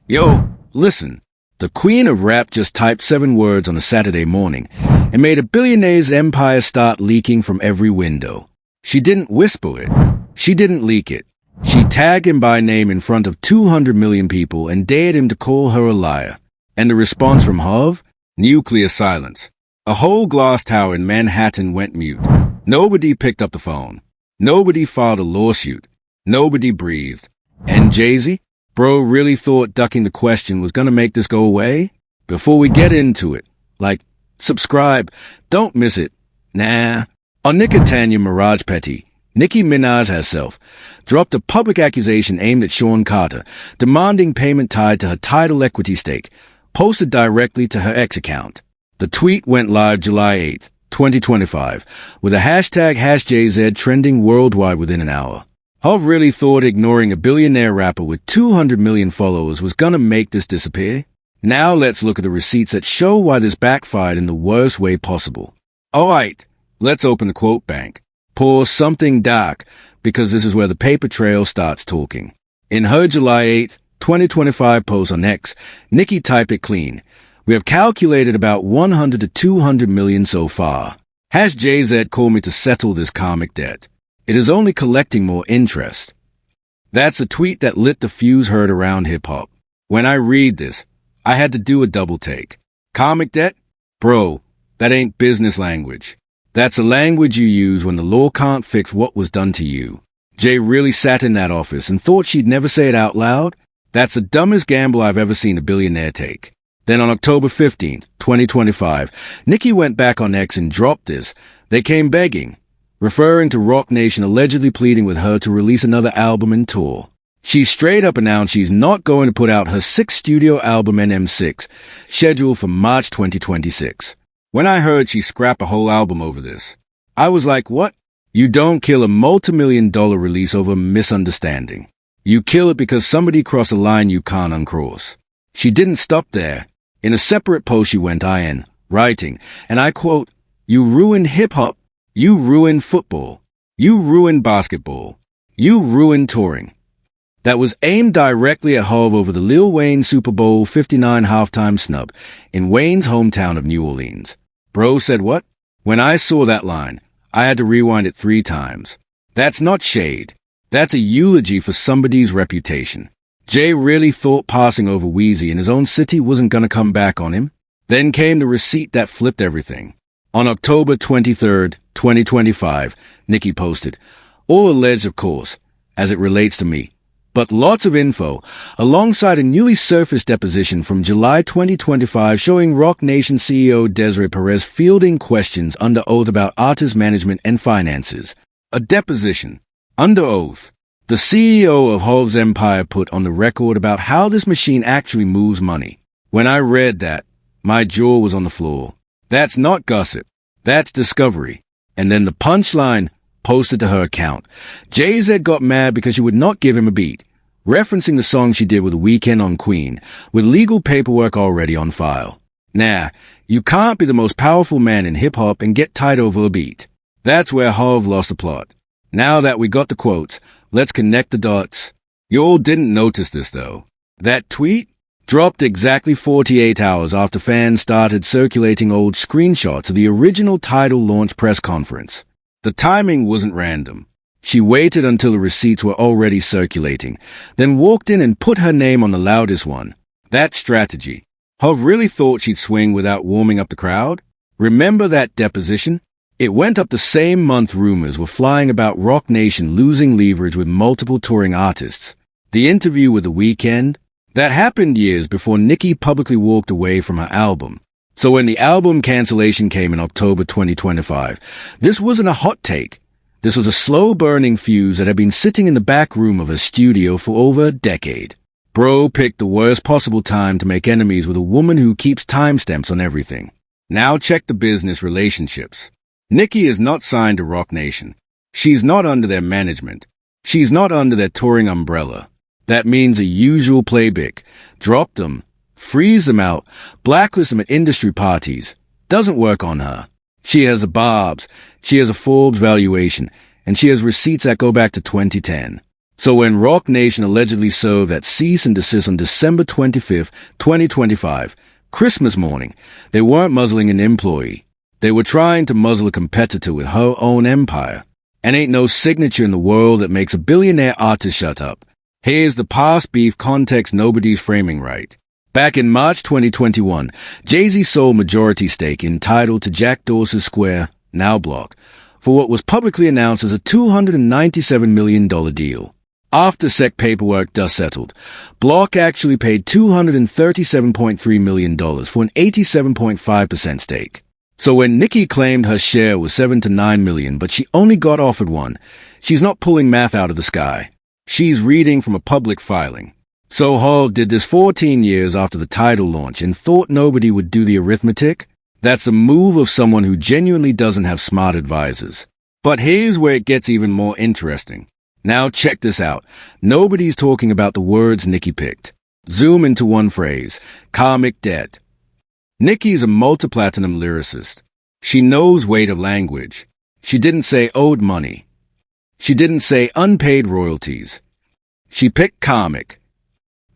Yo, listen. The queen of rap just typed 7 words on a Saturday morning and made a billionaire's empire start leaking from every window. She didn't whisper it. She didn't leak it. She tagged him by name in front of 200 million people and dared him to call her a liar. And the response from Hov? Nuclear silence. A whole glass tower in Manhattan went mute. Nobody picked up the phone. Nobody filed a lawsuit. Nobody breathed. And Jay-Z? Bro really thought ducking the question was gonna make this go away? Before we get into it, subscribe, don't miss it. Nah. On Nicki Minaj Petty, Nicki Minaj herself dropped a public accusation aimed at Sean Carter, demanding payment tied to her Tidal equity stake, posted directly to her X account. The tweet went live July 8, 2025, with a hashtag #JZ trending worldwide within an hour. Hov really thought ignoring a billionaire rapper with 200 million followers was gonna make this disappear? Now let's look at the receipts that show why this backfired in the worst way possible. Alright, let's open the quote bank. Pour something dark, because this is where the paper trail starts talking. In her July 8, 2025 post on X, Nicki typed it clean. We have calculated about 100 to 200 million so far. #JZ called me to settle this karmic debt. It is only collecting more interest. That's a tweet that lit the fuse heard around hip-hop. When I read this, I had to do a double take. Karmic debt? Bro, that ain't business language. That's a language you use when the law can't fix what was done to you. Jay really sat in that office and thought she'd never say it out loud? That's the dumbest gamble I've ever seen a billionaire take. Then on October 15th, 2025, Nicki went back on X and dropped this. They came begging, referring to Roc Nation allegedly pleading with her to release another album and tour. She straight up announced she's not going to put out her 6th studio album NM6, scheduled for March 2026. When I heard she scrapped a whole album over this, I was like, what? You don't kill a multi-million-dollar release over a misunderstanding. You kill it because somebody crossed a line you can't uncross. She didn't stop there. In a separate post she went writing, and I quote, "You ruined hip-hop. You ruined football. You ruined basketball. You ruined touring." That was aimed directly at Hov over the Lil Wayne Super Bowl 59 halftime snub in Wayne's hometown of New Orleans. Bro said what? When I saw that line, I had to rewind it 3 times. That's not shade. That's a eulogy for somebody's reputation. Jay really thought passing over Weezy in his own city wasn't gonna come back on him? Then came the receipt that flipped everything. On October 23rd, 2025, Nicki posted, all alleged, of course, as it relates to me, but lots of info, alongside a newly surfaced deposition from July 2025 showing Roc Nation CEO Desiree Perez fielding questions under oath about artist management and finances. A deposition. Under oath. The CEO of Hov's empire put on the record about how this machine actually moves money. When I read that, my jaw was on the floor. That's not gossip. That's discovery. And then the punchline posted to her account. Jay-Z got mad because she would not give him a beat, referencing the song she did with The Weeknd on Queen, with legal paperwork already on file. Nah, you can't be the most powerful man in hip-hop and get tied over a beat. That's where Hov lost the plot. Now that we got the quotes, let's connect the dots. You all didn't notice this, though. That tweet dropped exactly 48 hours after fans started circulating old screenshots of the original Tidal launch press conference. The timing wasn't random. She waited until the receipts were already circulating, then walked in and put her name on the loudest one. That strategy. Hov really thought she'd swing without warming up the crowd? Remember that deposition? It went up the same month rumors were flying about Roc Nation losing leverage with multiple touring artists. The interview with The Weeknd? That happened years before Nicki publicly walked away from her album. So when the album cancellation came in October 2025, this wasn't a hot take. This was a slow-burning fuse that had been sitting in the back room of her studio for over a decade. Bro picked the worst possible time to make enemies with a woman who keeps timestamps on everything. Now check the business relationships. Nicki is not signed to Roc Nation. She's not under their management. She's not under their touring umbrella. That means a usual playbook. Drop them, freeze them out, blacklist them at industry parties. Doesn't work on her. She has a Barbz, she has a Forbes valuation, and she has receipts that go back to 2010. So when Roc Nation allegedly served that cease and desist on December 25th, 2025, Christmas morning, they weren't muzzling an employee. They were trying to muzzle a competitor with her own empire. And ain't no signature in the world that makes a billionaire artist shut up. Here's the past beef context nobody's framing right. Back in March 2021, Jay-Z sold majority stake in Tidal to Jack Dorsey's Square, now Block, for what was publicly announced as a $297 million deal. After SEC paperwork dust settled, Block actually paid $237.3 million for an 87.5% stake. So when Nicki claimed her share was $7 to $9 million, but she only got offered one, she's not pulling math out of the sky. She's reading from a public filing. So Hov did this 14 years after the Tidal launch and thought nobody would do the arithmetic? That's a move of someone who genuinely doesn't have smart advisors. But here's where it gets even more interesting. Now check this out. Nobody's talking about the words Nicki picked. Zoom into one phrase, karmic debt. Nicki's a multi-platinum lyricist. She knows weight of language. She didn't say owed money. She didn't say unpaid royalties. She picked karmic.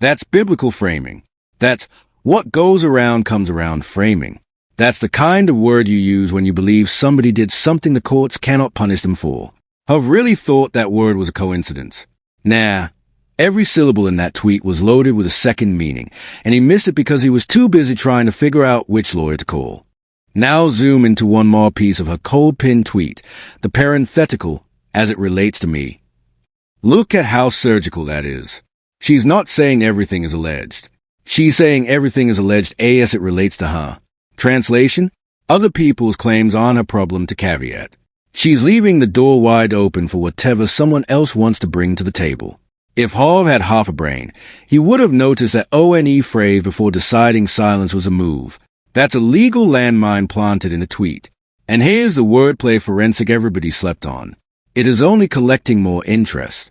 That's biblical framing. That's what goes around comes around framing. That's the kind of word you use when you believe somebody did something the courts cannot punish them for. Hov really thought that word was a coincidence. Nah, every syllable in that tweet was loaded with a second meaning, and he missed it because he was too busy trying to figure out which lawyer to call. Now zoom into one more piece of her cold-pinned tweet, the parenthetical, as it relates to me. Look at how surgical that is. She's not saying everything is alleged. She's saying everything is alleged as it relates to her. Translation? Other people's claims aren't a problem to caveat. She's leaving the door wide open for whatever someone else wants to bring to the table. If Hov had half a brain, he would have noticed that ONE phrase before deciding silence was a move. That's a legal landmine planted in a tweet. And here's the wordplay forensic everybody slept on. It is only collecting more interest.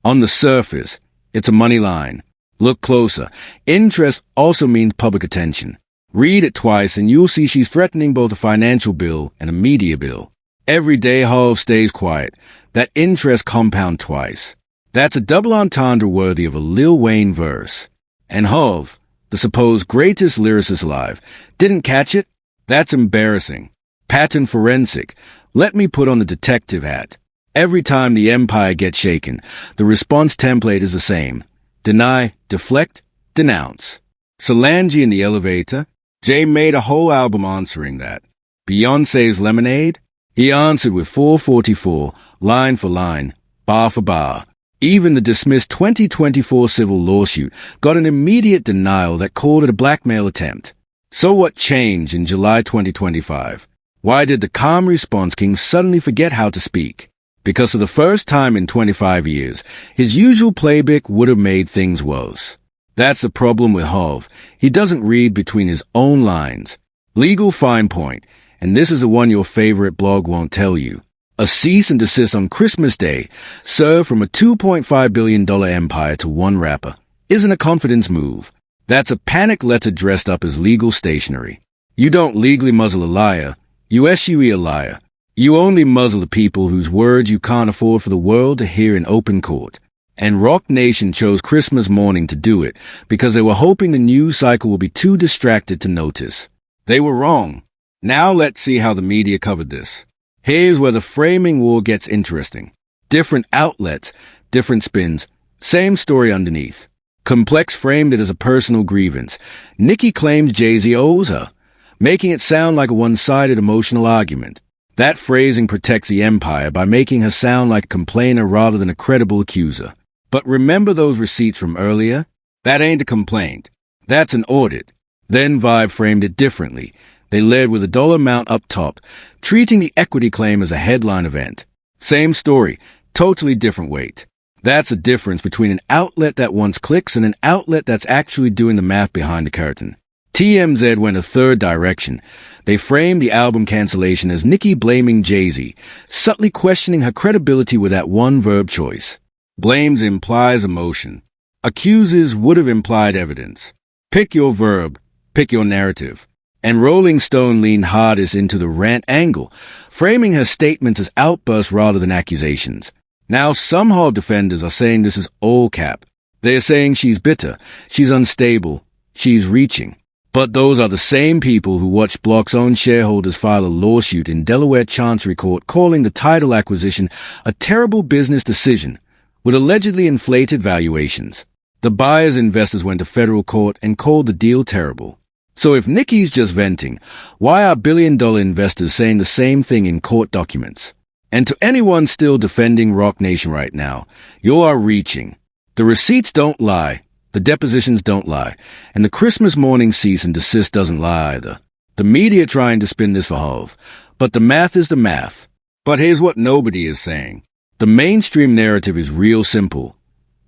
On the surface, it's a money line. Look closer. Interest also means public attention. Read it twice and you'll see she's threatening both a financial bill and a media bill. Every day Hov stays quiet. That interest compound twice. That's a double entendre worthy of a Lil Wayne verse. And Hov, the supposed greatest lyricist alive, didn't catch it? That's embarrassing. Pattern forensic. Let me put on the detective hat. Every time the empire gets shaken, the response template is the same. Deny, deflect, denounce. Solange in the elevator. Jay made a whole album answering that. Beyoncé's Lemonade? He answered with 444, line for line, bar for bar. Even the dismissed 2024 civil lawsuit got an immediate denial that called it a blackmail attempt. So what changed in July 2025? Why did the calm response king suddenly forget how to speak? Because for the first time in 25 years, his usual playbook would have made things worse. That's the problem with Hov. He doesn't read between his own lines. Legal fine point, and this is the one your favorite blog won't tell you. A cease and desist on Christmas Day, served from a $2.5 billion empire to one rapper, isn't a confidence move. That's a panic letter dressed up as legal stationery. You don't legally muzzle a liar, you SUE a liar. You only muzzle the people whose words you can't afford for the world to hear in open court. And Roc Nation chose Christmas morning to do it because they were hoping the news cycle will be too distracted to notice. They were wrong. Now let's see how the media covered this. Here's where the framing war gets interesting. Different outlets, different spins, same story underneath. Complex framed it as a personal grievance. Nicki claims Jay-Z owes her, making it sound like a one-sided emotional argument. That phrasing protects the empire by making her sound like a complainer rather than a credible accuser. But remember those receipts from earlier? That ain't a complaint. That's an audit. Then Vibe framed it differently. They led with a dollar amount up top, treating the equity claim as a headline event. Same story, totally different weight. That's a difference between an outlet that wants clicks and an outlet that's actually doing the math behind the curtain. TMZ went a third direction. They framed the album cancellation as Nicki blaming Jay-Z, subtly questioning her credibility with that one verb choice. Blames implies emotion. Accuses would have implied evidence. Pick your verb, pick your narrative. And Rolling Stone leaned hardest into the rant angle, framing her statements as outbursts rather than accusations. Now some Hov defenders are saying this is all cap. They are saying she's bitter, she's unstable, she's reaching. But those are the same people who watched Block's own shareholders file a lawsuit in Delaware Chancery Court calling the Tidal acquisition a terrible business decision with allegedly inflated valuations. The buyer's investors went to federal court and called the deal terrible. So if Nicki's just venting, why are billion-dollar investors saying the same thing in court documents? And to anyone still defending Roc Nation right now, you are reaching. The receipts don't lie. The depositions don't lie, and the Christmas morning cease and desist doesn't lie either. The media trying to spin this for Hov, but the math is the math. But here's what nobody is saying. The mainstream narrative is real simple.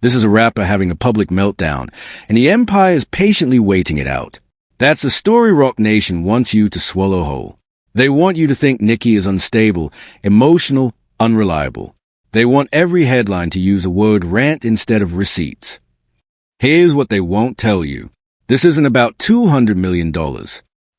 This is a rapper having a public meltdown, and the empire is patiently waiting it out. That's the story Roc Nation wants you to swallow whole. They want you to think Nicki is unstable, emotional, unreliable. They want every headline to use the word rant instead of receipts. Here's what they won't tell you. This isn't about $200 million.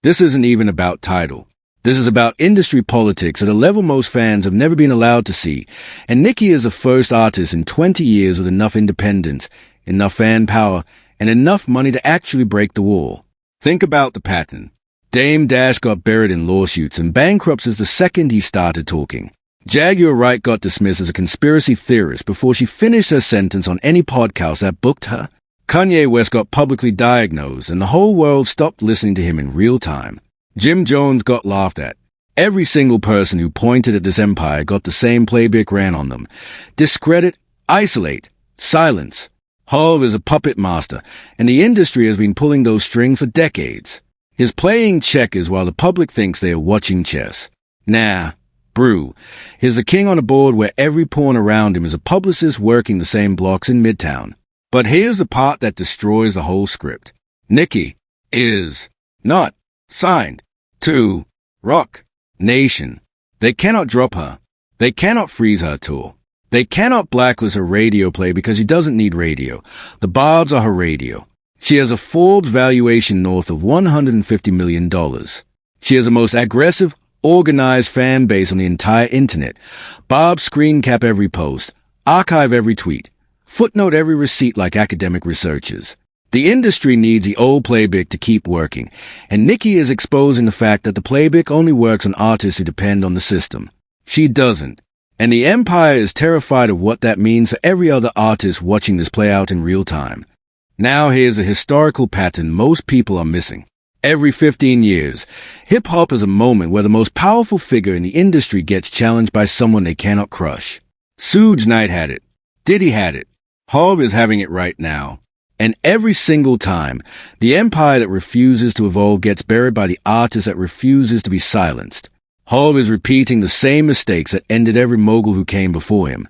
This isn't even about Tidal. This is about industry politics at a level most fans have never been allowed to see. And Nicki is the first artist in 20 years with enough independence, enough fan power, and enough money to actually break the wall. Think about the pattern. Dame Dash got buried in lawsuits and bankruptcies the second he started talking. Jaguar Wright got dismissed as a conspiracy theorist before she finished her sentence on any podcast that booked her. Kanye West got publicly diagnosed and the whole world stopped listening to him in real time. Jim Jones got laughed at. Every single person who pointed at this empire got the same playbook ran on them. Discredit, isolate, silence. Hov is a puppet master, and the industry has been pulling those strings for decades. He's playing checkers while the public thinks they are watching chess. Nah, brew. He's a king on a board where every pawn around him is a publicist working the same blocks in Midtown. But here's the part that destroys the whole script. Nicki is not signed to Roc Nation. They cannot drop her. They cannot freeze her tour. They cannot blacklist her radio play because she doesn't need radio. The Barbz are her radio. She has a Forbes valuation north of $150 million. She has the most aggressive, organized fan base on the entire internet. Barbz screen cap every post, archive every tweet, footnote every receipt like academic researchers. The industry needs the old playbook to keep working, and Nicki is exposing the fact that the playbook only works on artists who depend on the system. She doesn't. And the empire is terrified of what that means for every other artist watching this play out in real time. Now here's a historical pattern most people are missing. Every 15 years, hip-hop is a moment where the most powerful figure in the industry gets challenged by someone they cannot crush. Suge Knight had it. Diddy had it. Hov is having it right now. And every single time, the empire that refuses to evolve gets buried by the artist that refuses to be silenced. Hov is repeating the same mistakes that ended every mogul who came before him,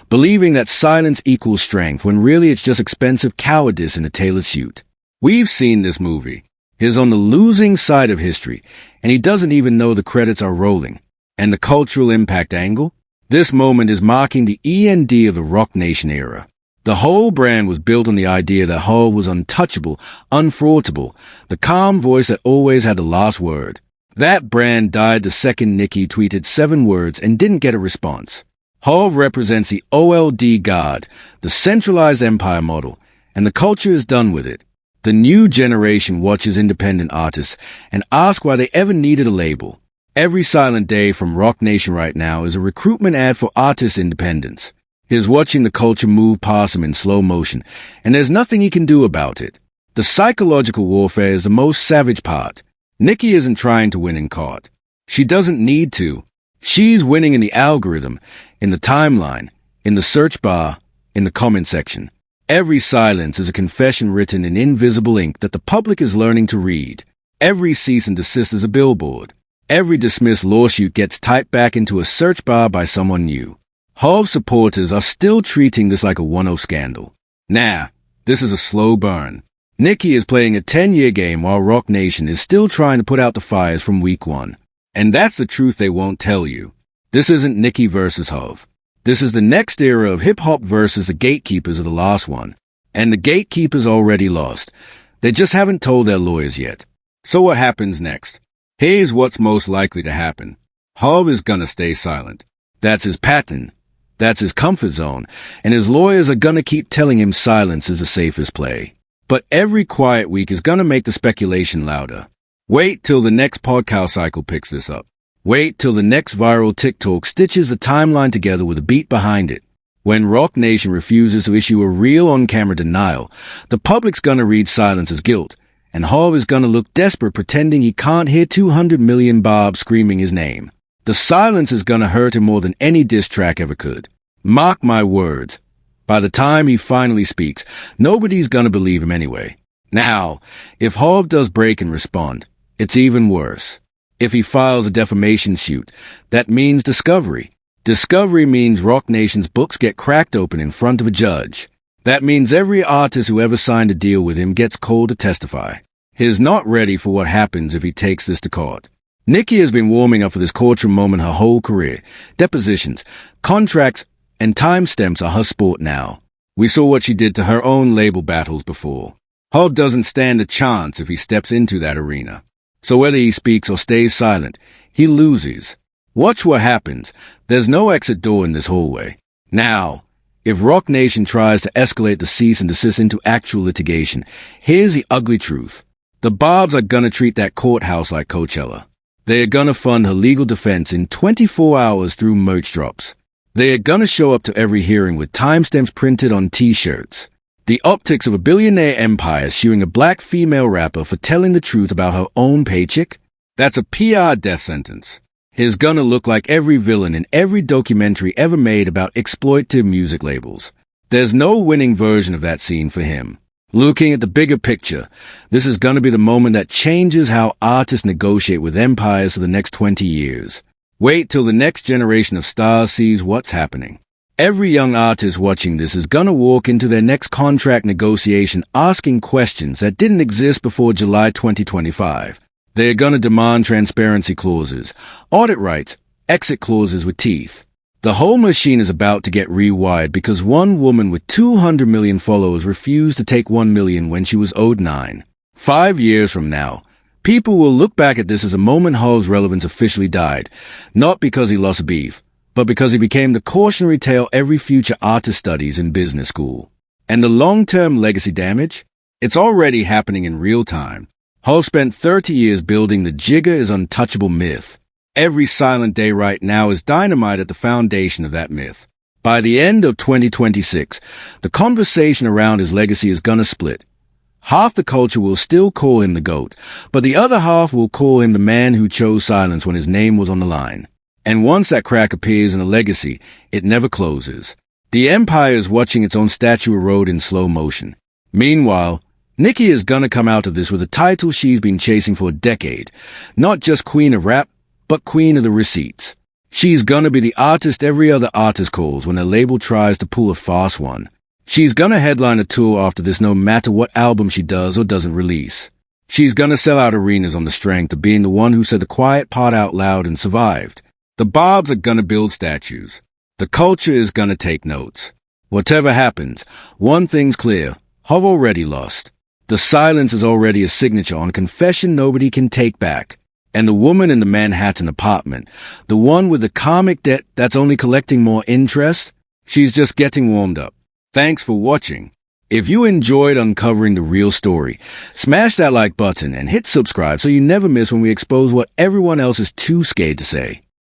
believing that silence equals strength when really it's just expensive cowardice in a tailored suit. We've seen this movie. He's on the losing side of history, and he doesn't even know the credits are rolling. And the cultural impact angle? This moment is marking the end of the Roc Nation era. The whole brand was built on the idea that Hov was untouchable, unthwartable, the calm voice that always had the last word. That brand died the second Nicki tweeted 7 words and didn't get a response. Hov represents the OLD God, the centralized empire model, and the culture is done with it. The new generation watches independent artists and asks why they ever needed a label. Every silent day from Roc Nation right now is a recruitment ad for artist independence. He's watching the culture move past him in slow motion, and there's nothing he can do about it. The psychological warfare is the most savage part. Nicki isn't trying to win in court. She doesn't need to. She's winning in the algorithm, in the timeline, in the search bar, in the comment section. Every silence is a confession written in invisible ink that the public is learning to read. Every cease and desist is a billboard. Every dismissed lawsuit gets typed back into a search bar by someone new. Hov supporters are still treating this like a 1-0 scandal. Nah, this is a slow burn. Nicki is playing a 10-year game while Roc Nation is still trying to put out the fires from week 1. And that's the truth they won't tell you. This isn't Nicki versus Hov. This is the next era of hip-hop versus the gatekeepers of the last one. And the gatekeepers already lost. They just haven't told their lawyers yet. So what happens next? Here's what's most likely to happen. Hov is gonna stay silent. That's his pattern. That's his comfort zone, and his lawyers are gonna keep telling him silence is the safest play. But every quiet week is gonna make the speculation louder. Wait till the next podcast cycle picks this up. Wait till the next viral TikTok stitches the timeline together with a beat behind it. When Roc Nation refuses to issue a real on-camera denial, the public's gonna read silence as guilt, and Hov is gonna look desperate pretending he can't hear 200 million Barbz screaming his name. The silence is gonna hurt him more than any diss track ever could. Mark my words. By the time he finally speaks, nobody's gonna believe him anyway. Now, if Hov does break and respond, it's even worse. If he files a defamation suit, that means discovery. Discovery means Roc Nation's books get cracked open in front of a judge. That means every artist who ever signed a deal with him gets called to testify. He's not ready for what happens if he takes this to court. Nicki has been warming up for this courtroom moment her whole career. Depositions, contracts, and timestamps are her sport now. We saw what she did to her own label battles before. Hov doesn't stand a chance if he steps into that arena. So whether he speaks or stays silent, he loses. Watch what happens. There's no exit door in this hallway. Now, if Roc Nation tries to escalate the cease and desist into actual litigation, here's the ugly truth. The Barbz are gonna treat that courthouse like Coachella. They are gonna fund her legal defense in 24 hours through merch drops. They are gonna show up to every hearing with timestamps printed on t-shirts. The optics of a billionaire empire suing a black female rapper for telling the truth about her own paycheck? That's a PR death sentence. He's gonna look like every villain in every documentary ever made about exploitative music labels. There's no winning version of that scene for him. Looking at the bigger picture, this is gonna be the moment that changes how artists negotiate with empires for the next 20 years. Wait till the next generation of stars sees what's happening. Every young artist watching this is gonna walk into their next contract negotiation asking questions that didn't exist before July 2025. They're gonna demand transparency clauses, audit rights, exit clauses with teeth. The whole machine is about to get rewired because one woman with 200 million followers refused to take 1 million when she was owed 9. 5 years from now, people will look back at this as a moment Hov's relevance officially died, not because he lost beef, but because he became the cautionary tale every future artist studies in business school. And the long-term legacy damage? It's already happening in real time. Hov spent 30 years building the Jigga is untouchable myth. Every silent day right now is dynamite at the foundation of that myth. By the end of 2026, the conversation around his legacy is gonna split. Half the culture will still call him the GOAT, but the other half will call him the man who chose silence when his name was on the line. And once that crack appears in a legacy, it never closes. The empire is watching its own statue erode in slow motion. Meanwhile, Nicki is gonna come out of this with a title she's been chasing for a decade. Not just Queen of Rap, but Queen of the Receipts. She's gonna be the artist every other artist calls when a label tries to pull a fast one. She's gonna headline a tour after this no matter what album she does or doesn't release. She's gonna sell out arenas on the strength of being the one who said the quiet part out loud and survived. The Barbz are gonna build statues. The culture is gonna take notes. Whatever happens, one thing's clear. Hov already lost. The silence is already a signature on confession nobody can take back. And the woman in the Manhattan apartment, the one with the karmic debt that's only collecting more interest, she's just getting warmed up. Thanks for watching. If you enjoyed uncovering the real story, smash that like button and hit subscribe so you never miss when we expose what everyone else is too scared to say.